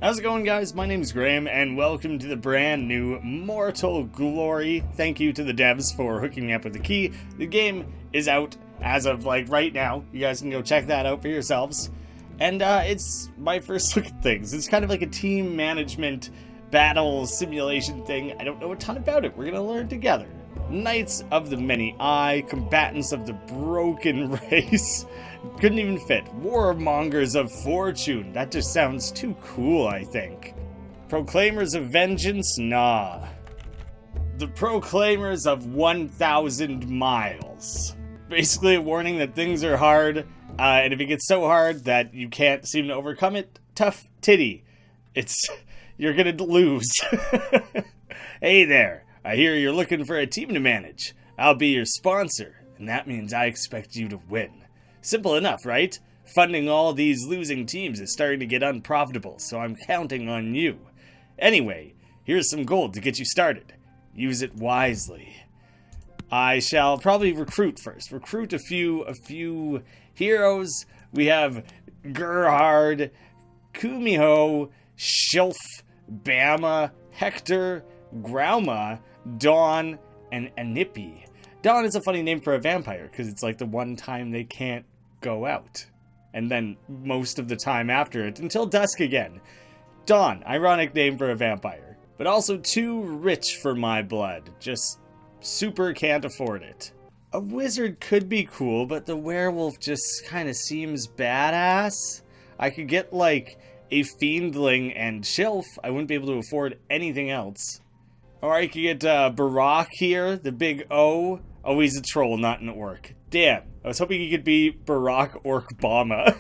How's it going, guys? My name is Graeme, and welcome to the brand new Mortal Glory. Thank you to the devs for hooking me up with the key. The game is out as of, right now. You guys can go check that out for yourselves. And, it's my first look at things. It's kind of like a team management battle simulation thing. I don't know a ton about it. We're gonna learn together. Knights of the Many Eye, combatants of the broken race. Couldn't even fit. Warmongers of fortune. That just sounds too cool, I think. Proclaimers of vengeance? Nah. The Proclaimers of 1,000 miles. Basically a warning that things are hard, and if it gets so hard that you can't seem to overcome it, tough titty. You're gonna lose. Hey there. I hear you're looking for a team to manage. I'll be your sponsor, and that means I expect you to win. Simple enough, right? Funding all these losing teams is starting to get unprofitable, so I'm counting on you. Anyway, here's some gold to get you started. Use it wisely. I shall probably recruit first. Recruit a few heroes. We have Gerhard, Kumiho, Shilf, Bama, Hector, Grauma, Dawn, and Anipi. Dawn is a funny name for a vampire, because it's like the one time they can't go out. And then most of the time after it, until dusk again. Dawn, ironic name for a vampire. But also too rich for my blood. Just super can't afford it. A wizard could be cool, but the werewolf just kind of seems badass. I could get like a fiendling and Shelf. I wouldn't be able to afford anything else. Or I could get Barak here, the big O. Oh, he's a troll, not an orc. Damn, I was hoping he could be Barak Orc Bama.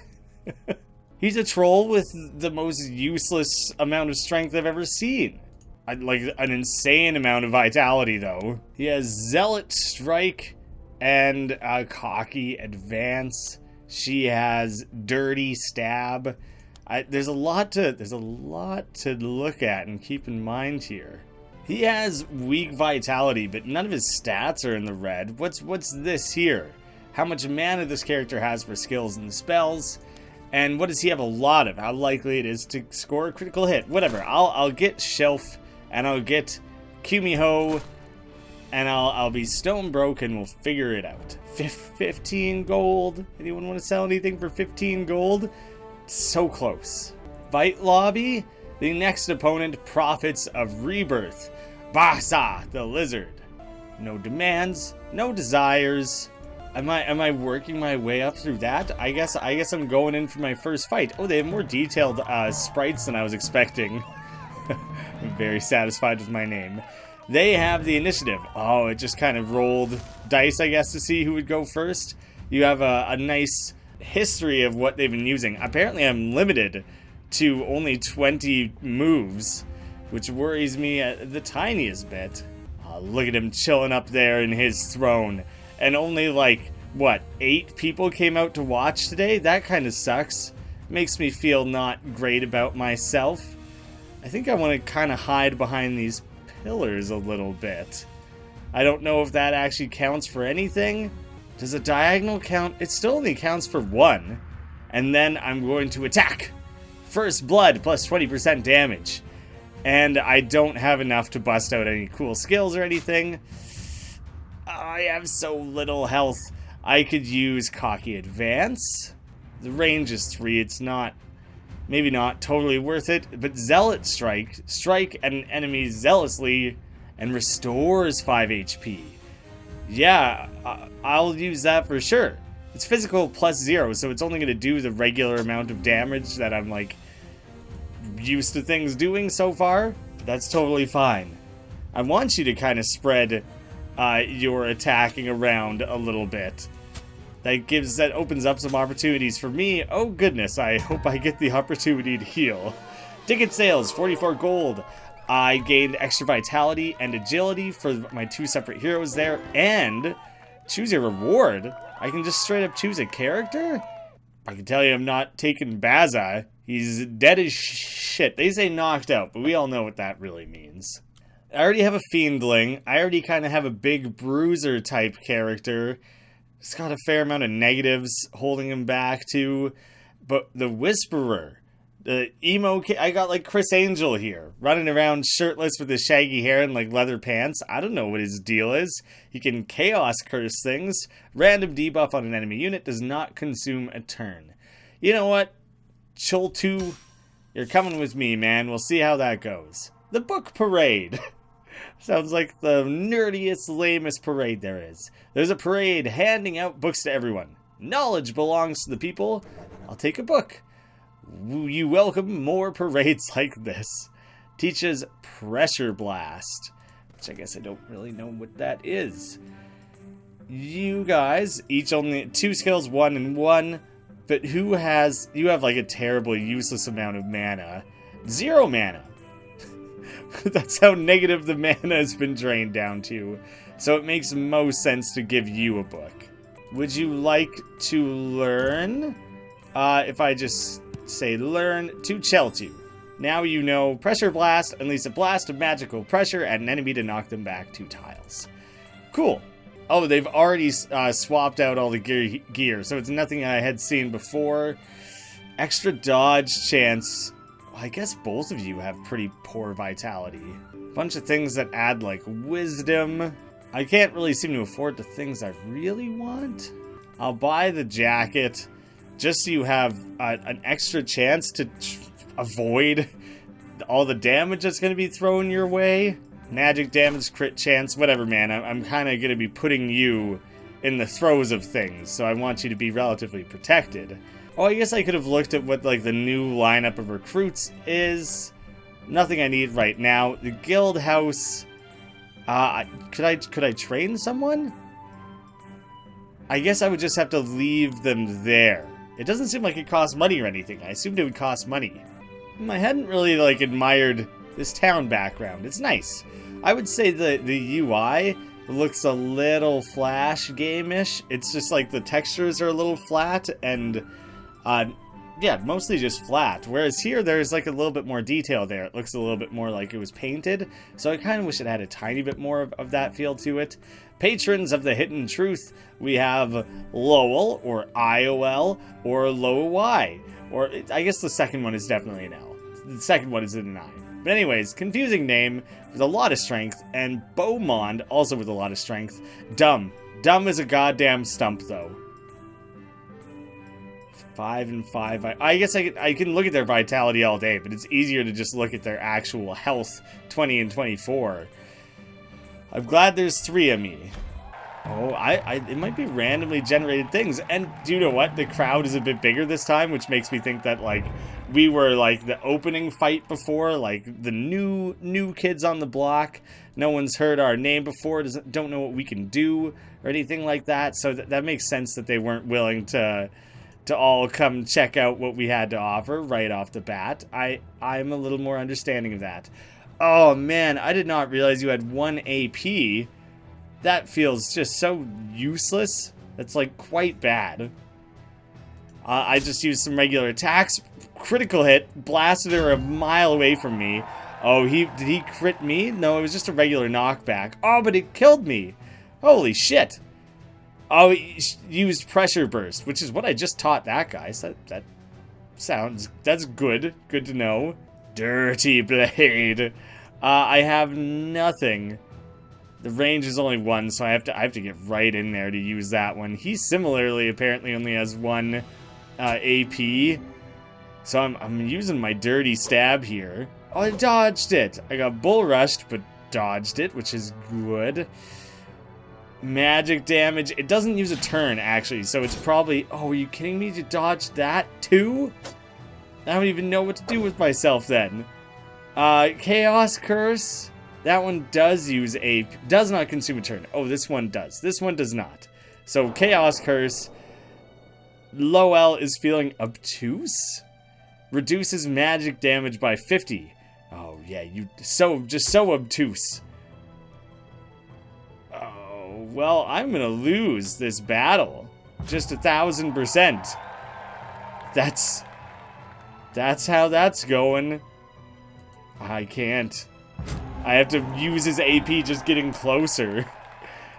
He's a troll with the most useless amount of strength I've ever seen. Like, an insane amount of vitality, though. He has Zealot Strike and Cocky Advance. She has Dirty Stab. There's a lot to look at and keep in mind here. He has weak vitality, but none of his stats are in the red. What's this here? How much mana this character has for skills and spells, and what does he have a lot of? How likely it is to score a critical hit? Whatever. I'll get Shelf, and I'll get Kumiho, and I'll be stone broke, and we'll figure it out. 15 gold. Anyone want to sell anything for 15 gold? So close. Fight lobby. The next opponent, Prophets of Rebirth. Basa, the lizard. No demands, no desires. Am I working my way up through that? I guess I'm going in for my first fight. Oh, they have more detailed sprites than I was expecting. I'm very satisfied with my name. They have the initiative. Oh, it just kind of rolled dice, I guess, to see who would go first. You have a nice history of what they've been using. Apparently, I'm limited to only 20 moves, which worries me the tiniest bit. Oh, look at him chilling up there in his throne. And only 8 people came out to watch today? That kind of sucks. Makes me feel not great about myself. I think I want to kind of hide behind these pillars a little bit. I don't know if that actually counts for anything. Does a diagonal count? It still only counts for 1. And then I'm going to attack. First blood plus 20% damage. And I don't have enough to bust out any cool skills or anything. I have so little health. I could use Cocky Advance. The range is 3. It's maybe not totally worth it. But Zealot Strike. Strike at an enemy zealously and restores 5 HP. Yeah, I'll use that for sure. It's physical plus 0, so it's only going to do the regular amount of damage that I'm, used to things doing so far. That's totally fine. I want you to kind of spread your attacking around a little bit. That opens up some opportunities for me. Oh goodness, I hope I get the opportunity to heal. Ticket sales, 44 gold. I gained extra vitality and agility for my 2 separate heroes there, and choose a reward. I can just straight up choose a character? I can tell you I'm not taking Baza. He's dead as shit. They say knocked out, but we all know what that really means. I already have a Fiendling. I already kind of have a big bruiser type character. He's got a fair amount of negatives holding him back too. But the Whisperer, The emo kid, I got like Chris Angel here, running around shirtless with his shaggy hair and like leather pants. I don't know what his deal is. He can chaos curse things. Random debuff on an enemy unit does not consume a turn. You know what? Chultu, you're coming with me, man. We'll see how that goes. The book parade. Sounds like the nerdiest, lamest parade there is. There's a parade handing out books to everyone. Knowledge belongs to the people. I'll take a book. You welcome more parades like this. Teaches Pressure Blast, which I guess I don't really know what that is. You guys each only 2 skills, 1 and 1. But who has... You have like a terrible, useless amount of mana. 0 mana. That's how negative the mana has been drained down to. So it makes most sense to give you a book. Would you like to learn? If I just say learn to Cheltu. Now you know Pressure Blast unleash a blast of magical pressure at an enemy to knock them back 2 tiles. Cool. Oh, they've already swapped out all the gear, so it's nothing I had seen before. Extra dodge chance. I guess both of you have pretty poor vitality. Bunch of things that add, like, wisdom. I can't really seem to afford the things I really want. I'll buy the jacket just so you have an extra chance to avoid all the damage that's going to be thrown your way. Magic damage, crit chance, whatever, man. I'm kind of going to be putting you in the throes of things, so I want you to be relatively protected. Oh, I guess I could have looked at what, like, the new lineup of recruits is. Nothing I need right now. The guild house. Could I train someone? I guess I would just have to leave them there. It doesn't seem like it costs money or anything. I assumed it would cost money. I hadn't really, like, admired this town background. It's nice. I would say the UI looks a little Flash game-ish. It's just like the textures are a little flat and yeah, mostly just flat. Whereas here there's like a little bit more detail there. It looks a little bit more like it was painted. So I kind of wish it had a tiny bit more of that feel to it. Patrons of the Hidden Truth, we have Lowell or IOL or Lowy. Or I guess the second one is definitely an L. The second one is an I. But anyways, confusing name with a lot of strength, and Beaumont also with a lot of strength. Dumb. Dumb is a goddamn stump, though. 5 and 5. I guess I can look at their vitality all day, but it's easier to just look at their actual health, 20 and 24. I'm glad there's 3 of me. Oh, it might be randomly generated things. And do you know what? The crowd is a bit bigger this time, which makes me think that, like, we were, like, the opening fight before, like, the new kids on the block. No one's heard our name before, don't know what we can do, or anything like that. So that makes sense that they weren't willing to all come check out what we had to offer right off the bat. I'm a little more understanding of that. Oh, man, I did not realize you had 1 AP. That feels just so useless. That's, like, quite bad. I just used some regular attacks. Critical hit. Blasted her a mile away from me. Oh, did he crit me? No, it was just a regular knockback. Oh, but it killed me. Holy shit. Oh, he used Pressure Burst, which is what I just taught that guy. So that's good. Good to know. Dirty Blade. I have nothing. The range is only 1, so I have to get right in there to use that one. He similarly apparently only has 1 AP. So I'm using my dirty stab here. Oh, I dodged it. I got bull rushed, but dodged it, which is good. Magic damage. It doesn't use a turn, actually, so it's probably... Oh, are you kidding me? You dodged that, too? I don't even know what to do with myself, then. Chaos Curse. That one does use a... Does not consume a turn. Oh, this one does. This one does not. So, Chaos Curse. Lowell is feeling obtuse? Reduces magic damage by 50. Oh, yeah, just so obtuse. Oh, well, I'm gonna lose this battle. Just 1,000%. That's how that's going. I can't. I have to use his AP just getting closer.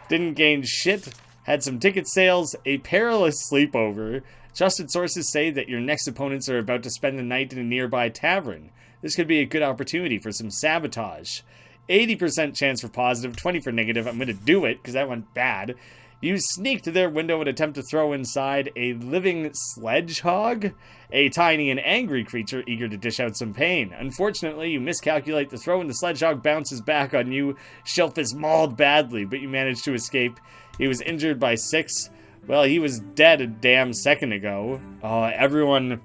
Didn't gain shit. Had some ticket sales, a perilous sleepover, Trusted sources say that your next opponents are about to spend the night in a nearby tavern. This could be a good opportunity for some sabotage. 80% chance for positive, 20 for negative. I'm going to do it because that went bad. You sneak to their window and attempt to throw inside a living sledgehog, a tiny and angry creature eager to dish out some pain. Unfortunately, you miscalculate the throw and the sledgehog bounces back on you. Shelf is mauled badly, but you manage to escape. He was injured by 6. Well, he was dead a damn second ago. Everyone's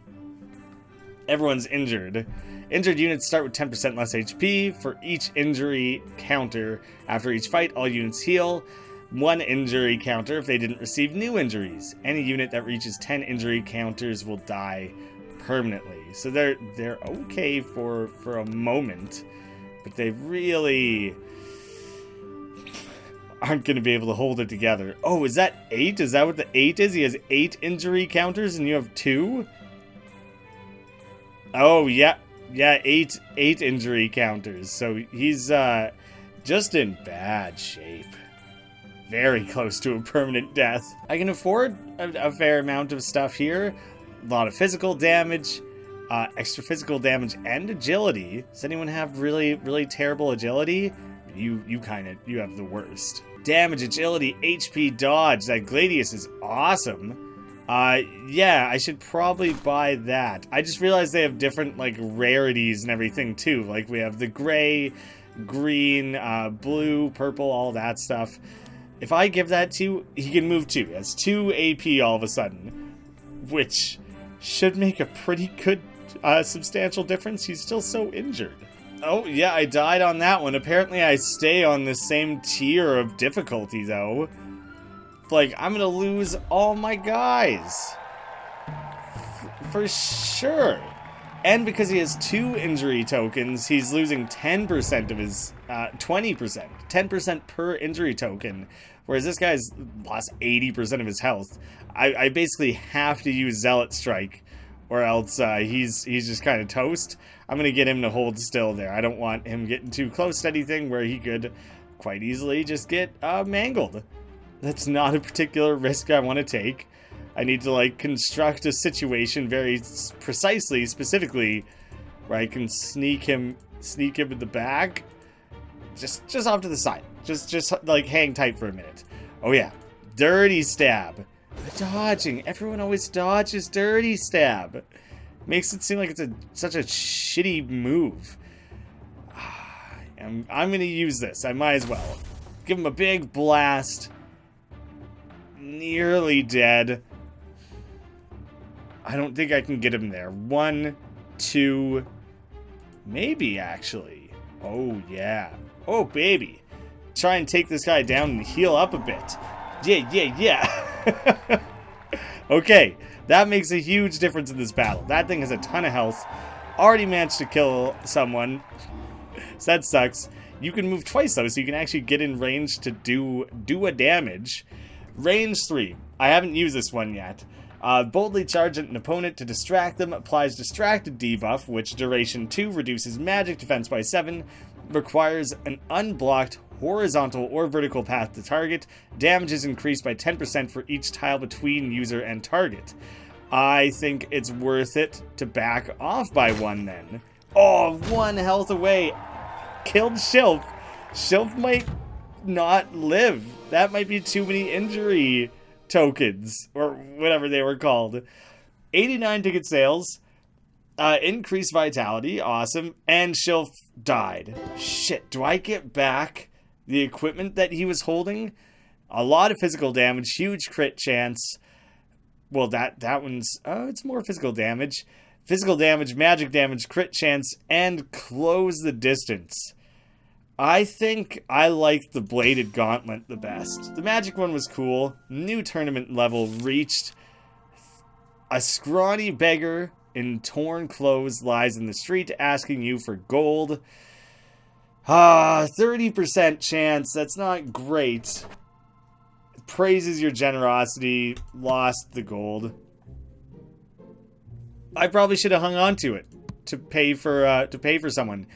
injured. Injured units start with 10% less HP. For each injury counter after each fight, all units heal. 1 injury counter if they didn't receive new injuries. Any unit that reaches 10 injury counters will die permanently. So they're okay for a moment, but they really aren't going to be able to hold it together. Oh, is that 8? Is that what the 8 is? He has 8 injury counters and you have 2? Oh, yeah. Yeah, 8 injury counters. So he's just in bad shape. Very close to a permanent death. I can afford a fair amount of stuff here. A lot of physical damage, extra physical damage, and agility. Does anyone have really, really terrible agility? You have the worst. Damage, agility, HP, dodge. That Gladius is awesome. Yeah, I should probably buy that. I just realized they have different, like, rarities and everything, too. Like, we have the gray, green, blue, purple, all that stuff. If I give that to, he can move 2. He has 2 AP all of a sudden, which should make a pretty good, substantial difference. He's still so injured. Oh, yeah, I died on that one. Apparently I stay on the same tier of difficulty, though. Like, I'm gonna lose all my guys. For sure. And because he has 2 injury tokens, he's losing 10% of his, 20%. 10% per injury token. Whereas this guy's lost 80% of his health. I basically have to use Zealot Strike, or else he's just kind of toast. I'm going to get him to hold still there. I don't want him getting too close to anything where he could quite easily just get mangled. That's not a particular risk I want to take. I need to, like, construct a situation very precisely, specifically, where I can sneak him in the back, just off to the side. Just like hang tight for a minute. Oh yeah, dirty stab. Dodging. Everyone always dodges dirty stab. Makes it seem like it's such a shitty move. I'm gonna use this. I might as well. Give him a big blast. Nearly dead. I don't think I can get him there. 1, 2, maybe actually. Oh yeah. Oh baby. Try and take this guy down and heal up a bit. Yeah. Okay, that makes a huge difference in this battle. That thing has a ton of health. Already managed to kill someone. So that sucks. You can move twice though, so you can actually get in range to do a damage. Range 3. I haven't used this one yet. Boldly charge at an opponent to distract them. Applies distracted debuff, which duration 2 reduces magic defense by 7. Requires an unblocked horizontal or vertical path to target. Damage is increased by 10% for each tile between user and target. I think it's worth it to back off by 1 then. Oh, 1 health away. Killed Shilf. Shilf might not live. That might be too many injury tokens, or whatever they were called. 89 ticket sales. Increased vitality. Awesome. And Shilf died. Shit, do I get back the equipment that he was holding? A lot of physical damage. Huge crit chance. Well, that one's... it's more physical damage. Physical damage, magic damage, crit chance, and close the distance. I think I like the bladed gauntlet the best. The magic one was cool. New tournament level reached. A scrawny beggar in torn clothes lies in the street asking you for gold. 30% chance. That's not great. Praises your generosity. Lost the gold. I probably should have hung on to it to pay for someone.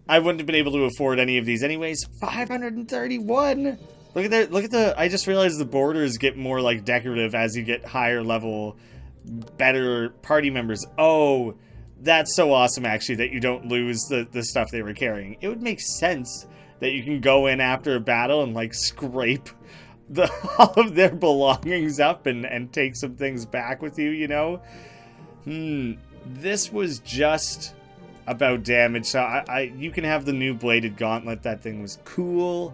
I wouldn't have been able to afford any of these anyways. 531 Look at the, I just realized the borders get more, like, decorative as you get higher level, better party members. Oh, that's so awesome, actually, that you don't lose the stuff they were carrying. It would make sense that you can go in after a battle and, like, scrape all of their belongings up and take some things back with you, you know? This was just about damage. So you can have the new bladed gauntlet. That thing was cool.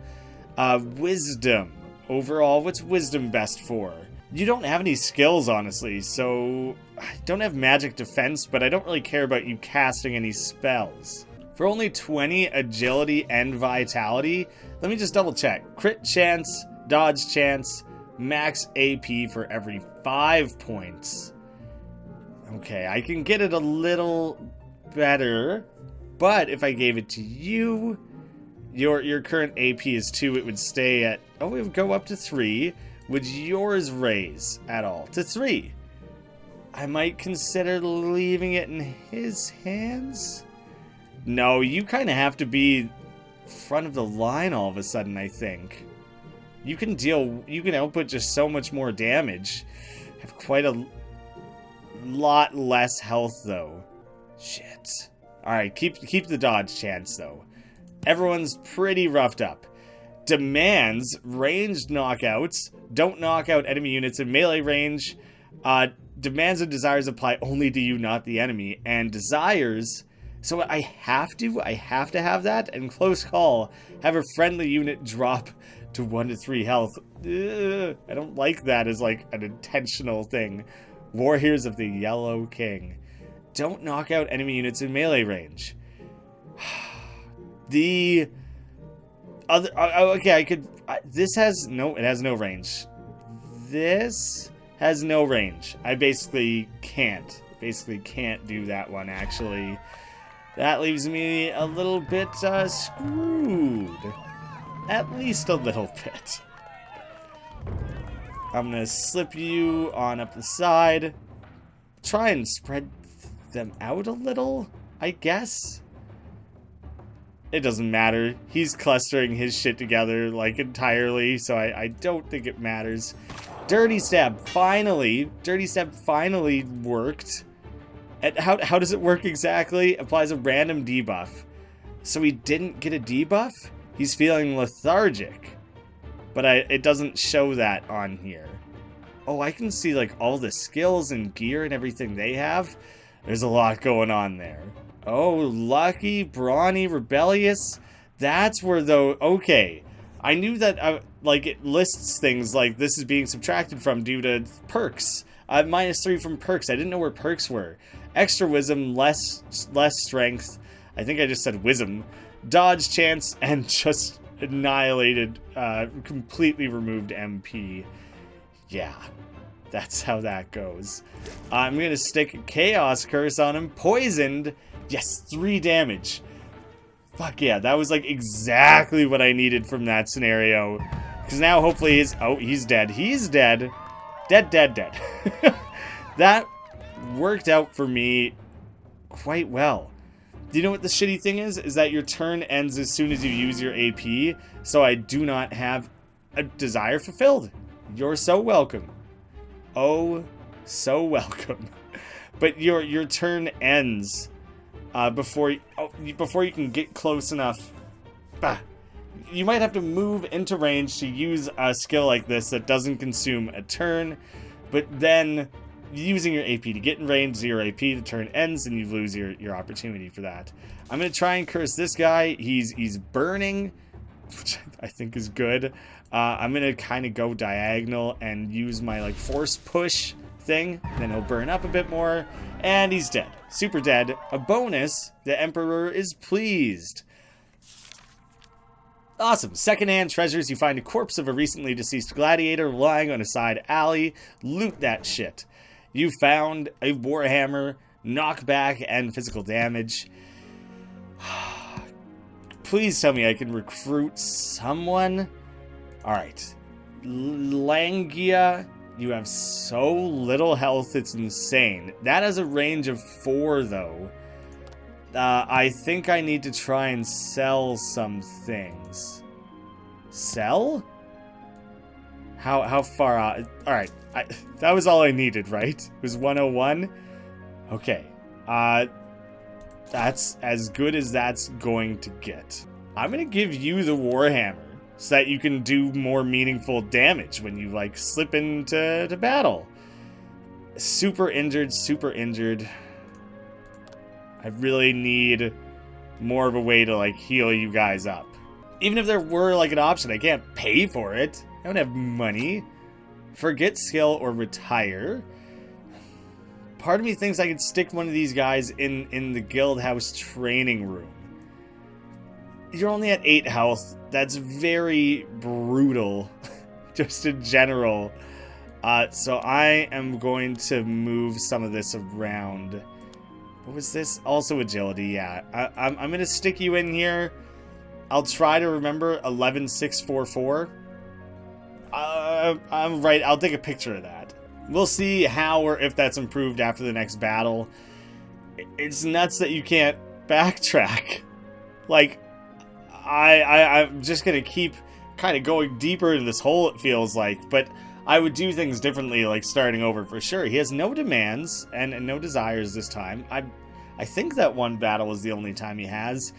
Wisdom. Overall, what's wisdom best for? You don't have any skills, honestly, so I don't have magic defense, but I don't really care about you casting any spells. For only 20 agility and vitality, let me just double check. Crit chance, dodge chance, max AP for every 5 points. Okay, I can get it a little better, but if I gave it to you, your current AP is 2, it would stay at, it would go up to 3. Would yours raise at all to 3? I might consider leaving it in his hands. No, you kind of have to be front of the line all of a sudden, I think. You can output just so much more damage. Have quite a lot less health, though. Shit. Alright, keep the dodge chance, though. Everyone's pretty roughed up. Demands ranged knockouts. Don't knock out enemy units in melee range. Demands and desires apply only to you, not the enemy. And desires... So I have to have that. And close call, have a friendly unit drop to 1 to 3 health. Ugh, I don't like that as like an intentional thing. Warriors of the Yellow King. Don't knock out enemy units in melee range. The other... okay, I could... this has... No, it has no range. This has no range. I basically can't do that one, actually. That leaves me a little bit screwed. At least a little bit. I'm gonna slip you on up the side. Try and spread them out a little, I guess. It doesn't matter. He's clustering his shit together, like, entirely, so I don't think it matters. Dirty Stab finally worked. And how does it work exactly? Applies a random debuff. So he didn't get a debuff? He's feeling lethargic. But it doesn't show that on here. Oh, I can see, like, all the skills and gear and everything they have. There's a lot going on there. Oh, lucky, brawny, rebellious. That's where, though, okay. I knew that, like, it lists things like this is being subtracted from due to perks. -3 from perks. I didn't know where perks were. Extra wisdom, less strength. I think I just said wisdom. Dodge chance, and just annihilated, completely removed MP. Yeah, that's how that goes. I'm gonna stick a Chaos Curse on him. Poisoned. Yes, 3 damage. Fuck yeah, that was like exactly what I needed from that scenario. Because now hopefully he's dead. He's dead. Dead. That worked out for me quite well. Do you know what the shitty thing is? Is that your turn ends as soon as you use your AP, so I do not have a desire fulfilled. You're so welcome. Oh, so welcome. But your turn ends before you can get close enough. Bah. You might have to move into range to use a skill like this that doesn't consume a turn, but then using your AP to get in range, 0 AP, the turn ends, and you lose your opportunity for that. I'm going to try and curse this guy. He's burning, which I think is good. I'm going to kind of go diagonal and use my like force push thing. Then he'll burn up a bit more, and he's dead. Super dead. A bonus, the Emperor is pleased. Awesome. Secondhand treasures. You find a corpse of a recently deceased gladiator lying on a side alley. Loot that shit. You found a warhammer, knockback, and physical damage. Please tell me I can recruit someone. Alright. Langia, you have so little health, it's insane. That has a range of 4, though. I think I need to try and sell some things. Sell? How far out? All right, that was all I needed, right? It was 101. Okay, that's as good as that's going to get. I'm gonna give you the Warhammer so that you can do more meaningful damage when you like slip into battle. Super injured, super injured. I really need more of a way to like heal you guys up. Even if there were like an option, I can't pay for it. I don't have money. Forget skill or retire. Part of me thinks I could stick one of these guys in the guild house training room. You're only at 8 health. That's very brutal, just in general. So I am going to move some of this around. What was this? Also agility, yeah. I'm going to stick you in here. I'll try to remember 11644. I'm right. I'll take a picture of that. We'll see how or if that's improved after the next battle. It's nuts that you can't backtrack. Like, I'm just going to keep kind of going deeper into this hole, it feels like. But I would do things differently, like starting over for sure. He has no demands and no desires this time. I think that one battle is the only time he has.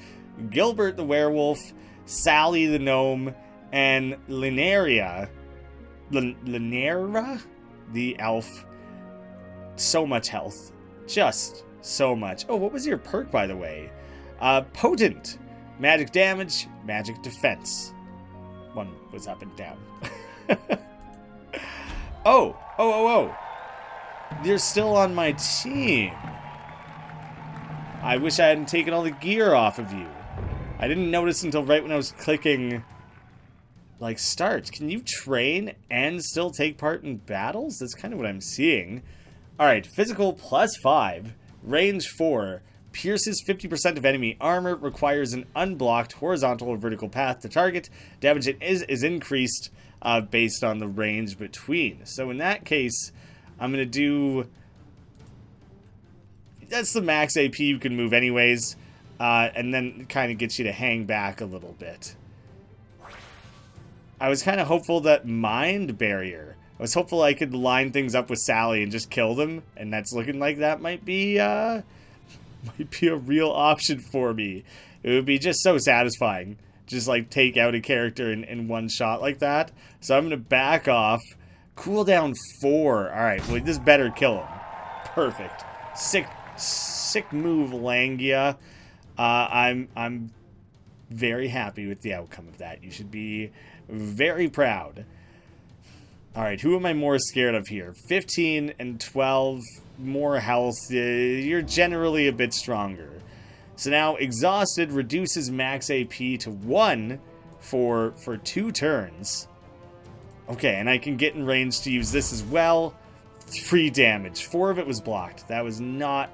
Gilbert the werewolf, Sally the gnome, and Linera the elf. So much health. Just so much. Oh, what was your perk, by the way? Potent. Magic damage, magic defense. One was up and down. Oh. You're still on my team. I wish I hadn't taken all the gear off of you. I didn't notice until right when I was clicking, like, start. Can you train and still take part in battles? That's kind of what I'm seeing. Alright, physical +5, range 4, pierces 50% of enemy armor, requires an unblocked horizontal or vertical path to target. Damage is increased based on the range between. So in that case, I'm going to do... That's the max AP you can move anyways. And then kind of gets you to hang back a little bit. I was kind of hopeful that Mind Barrier. I was hopeful I could line things up with Sally and just kill them. And that's looking like that might be a real option for me. It would be just so satisfying. Just like take out a character in one shot like that. So I'm going to back off. Cooldown 4. Alright, well this better kill him. Perfect. Sick move, Langia. I'm very happy with the outcome of that. You should be very proud. Alright, who am I more scared of here? 15 and 12, more health. You're generally a bit stronger. So now, exhausted reduces max AP to 1 for 2 turns. Okay, and I can get in range to use this as well. 3 damage. 4 of it was blocked. That was not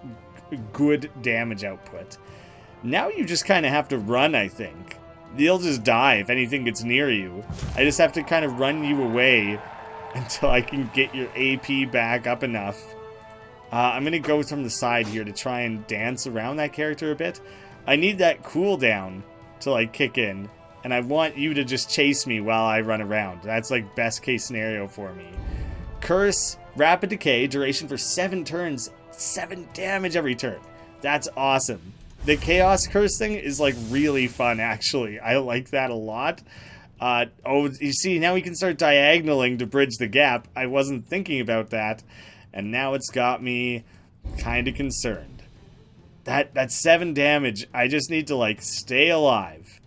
good damage output. Now you just kind of have to run, I think. You'll just die if anything gets near you. I just have to kind of run you away until I can get your AP back up enough. I'm going to go from the side here to try and dance around that character a bit. I need that cooldown to like kick in. And I want you to just chase me while I run around. That's like best case scenario for me. Curse, rapid decay, duration for 7 turns. 7 damage every turn. That's awesome. The Chaos Curse thing is like really fun, actually. I like that a lot. Oh, you see, now we can start diagonaling to bridge the gap. I wasn't thinking about that. And now it's got me kind of concerned. That 7 damage, I just need to like stay alive.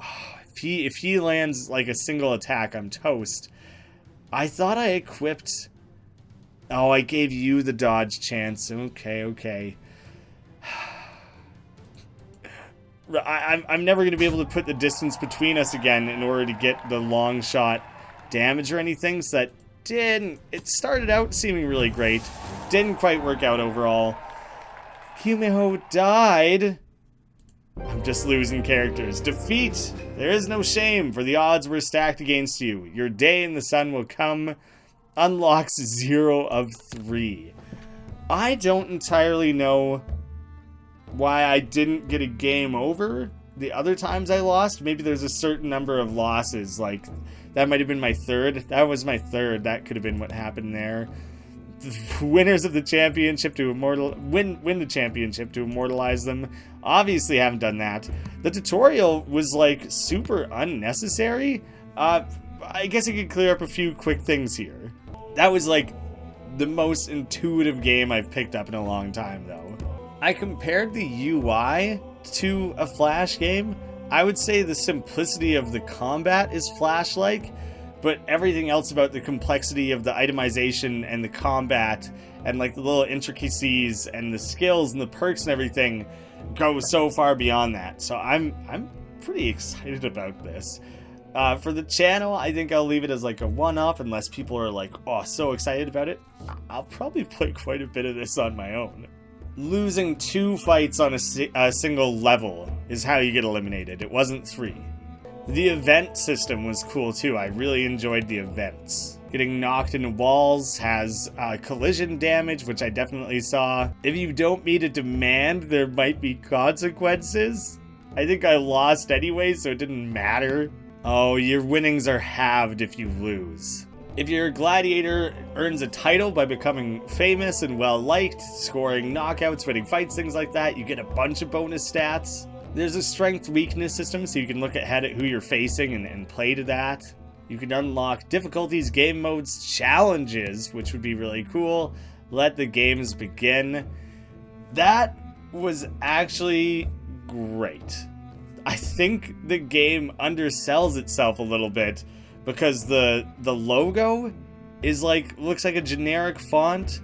Oh, if he lands like a single attack, I'm toast. I thought I equipped... Oh, I gave you the dodge chance. Okay. I'm never going to be able to put the distance between us again in order to get the long shot damage or anything, so that didn't... It started out seeming really great. Didn't quite work out overall. Humeho died. I'm just losing characters. Defeat! There is no shame, for the odds were stacked against you. Your day in the sun will come. Unlocks 0 of 3. I don't entirely know why I didn't get a game over the other times I lost. Maybe there's a certain number of losses, like that might have been my third. That was my third. That could have been what happened there. The winners of the championship to win the championship to immortalize them. Obviously haven't done that. The tutorial was like super unnecessary. I guess I could clear up a few quick things here. That was like the most intuitive game I've picked up in a long time, though. I compared the UI to a Flash game. I would say the simplicity of the combat is Flash-like, but everything else about the complexity of the itemization and the combat and like the little intricacies and the skills and the perks and everything go so far beyond that. So I'm pretty excited about this. For the channel, I think I'll leave it as like a one-off unless people are like, oh, so excited about it. I'll probably play quite a bit of this on my own. Losing 2 fights on a single level is how you get eliminated. It wasn't 3. The event system was cool too. I really enjoyed the events. Getting knocked into walls has collision damage, which I definitely saw. If you don't meet a demand, there might be consequences. I think I lost anyway, so it didn't matter. Oh, your winnings are halved if you lose. If your gladiator earns a title by becoming famous and well-liked, scoring knockouts, winning fights, things like that, you get a bunch of bonus stats. There's a strength-weakness system, so you can look ahead at who you're facing and play to that. You can unlock difficulties, game modes, challenges, which would be really cool. Let the games begin. That was actually great. I think the game undersells itself a little bit because the logo is like, looks like a generic font.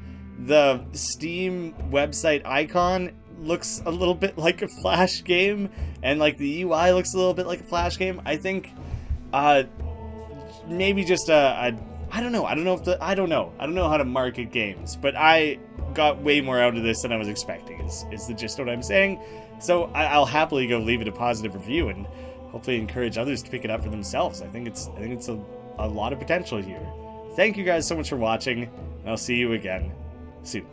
The Steam website icon looks a little bit like a Flash game, and like the UI looks a little bit like a Flash game. I think maybe just I don't know I don't know how to market games, but I got way more out of this than I was expecting is the gist of what I'm saying. So I'll happily go leave it a positive review and hopefully encourage others to pick it up for themselves. I think it's a lot of potential here. Thank you guys so much for watching, and I'll see you again soon.